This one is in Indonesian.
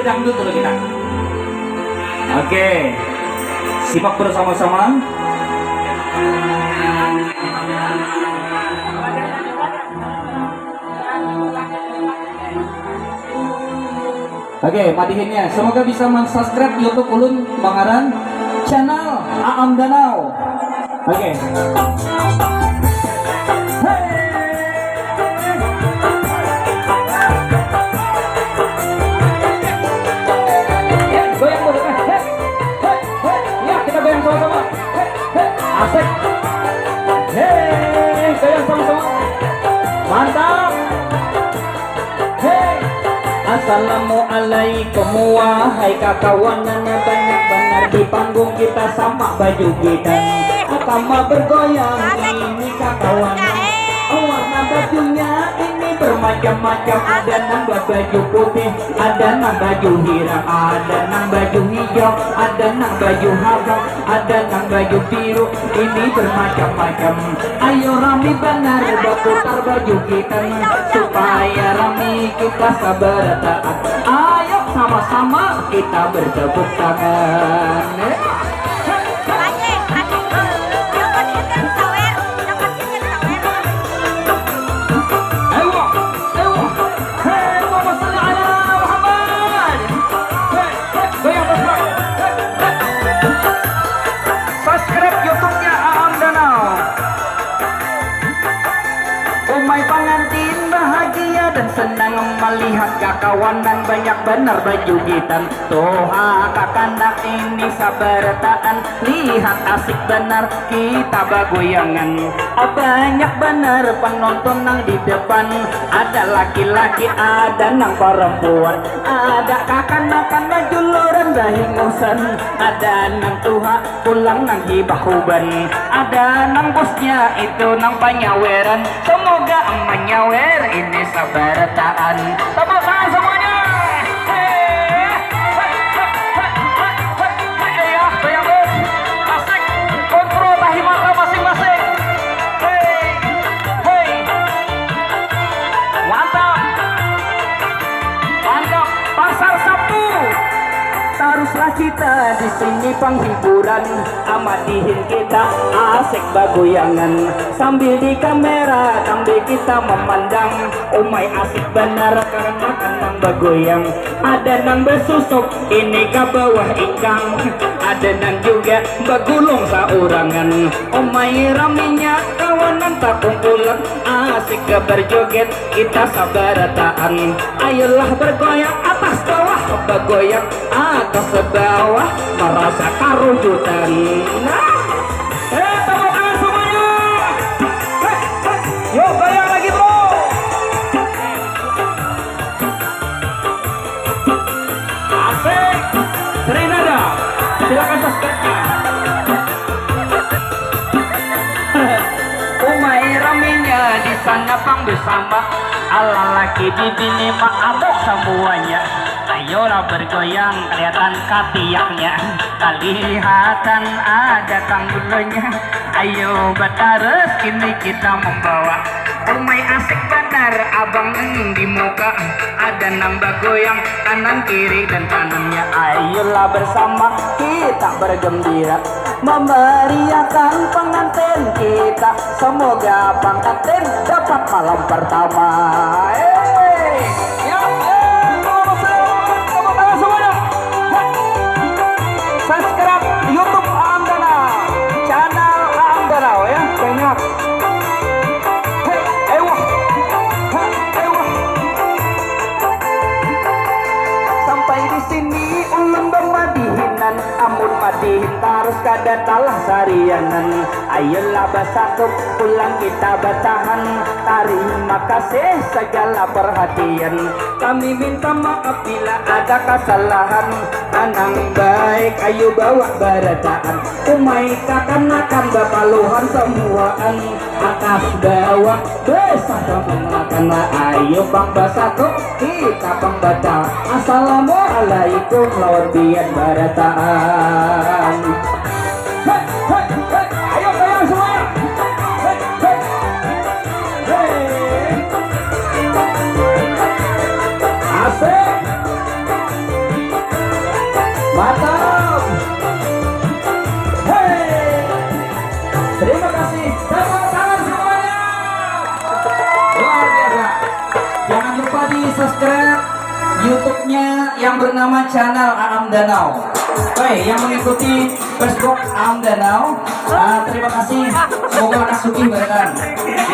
dangdut dulu kita. Oke, simak bersama-sama. Oke, madihinnya. Semoga bisa subscribe YouTube Ulun Bangaran channel Aam Danau. Oke. Asik. Hei, goyang sama-sama. Mantap. Hei. Assalamualaikum wahai kawanan, banyak benar di panggung kita sama baju kita. Sama bergoyang ini kawanan. Warna bajunya ini bermacam-macam, ada nambah baju putih, ada nang baju hitam, ada nang baju hijau, ada nang baju hijau, ada nang baju biru, ini bermacam-macam. Ayo rame benar berputar baju kita supaya rame kita sabar taat. Ayo sama-sama kita bertepuk tangan. Senang melihat kawanan banyak benar baju gitan. Toha kakanda ini sabar taan, lihat asik benar kita bagoyangan. Banyak benar penonton nang di depan, ada laki-laki ada nang perempuan, ada kakanda baju loren dahingusan, ada nang tuha pulang nang hibahuban, ada nang bosnya itu nang panyaweran. Semoga menyawer ini sabar taan. Tepuk tangan semuanya. Ya, goyang bos. Asik. Kontrol tahi mata masing-masing. Hei. Mantap. Mantap. Pasar Sabtu. Haruslah kita di sini penghiburan, amatihin kita asik bagoyangan sambil di kamera sambil kita memandang. Umay asik benar karena nang bagoyang, ada nang bersusuk ini ke bawah ikang, ada nang juga bagulung saurangan. Umay raminya kawanan tak kumpulan, asik ke berjoget kita sabar taan. Ayolah bergoyang atas bawah bagoyang atas bawah merasa karujutan. Nah, tepuk tangan semuanya. Yuk goyang lagi bro. Asik. Serinada, silakan subscribe. Umay raminya di sana pang bersama, ala laki di bini mabok semuanya. Ayolah bergoyang kelihatan katiaknya, kelihatan ada tanggulnya. Ayo batares kini kita membawa. Umay asik benar abang di muka, ada nang bagoyang kanan kiri dan kanannya. Ayolah bersama kita bergembira memeriahkan pengantin kita. Semoga pengantin dapat malam pertama. Subscribe YouTube Aam Danau, channel Aam Danau ya, banyak. Sampai di sini ulun bermadihinan, amun madihin harus kada talah sarianan. Ayolah basakuk pulang kita bertahan, terima kasih segala perhatian. Kami minta maaf bila ada kesalahan, anang baik ayo bawa barataan. Umay kakanakan bapaluhan semuaan, atas bawah besar pengelakan. Ayo bang basakuk kita bang baca. Assalamualaikum lawan biar barataan. Ayo goyang semuanya. Asik. Mantap. Hei, terima kasih. Tepuk tangan semuanya. Luar biasa. Jangan lupa di subscribe YouTube-nya yang bernama channel Aam Danau. Baik, yang mengikuti Facebook Aam Danau, terima kasih. Semoga akan sugih barengan.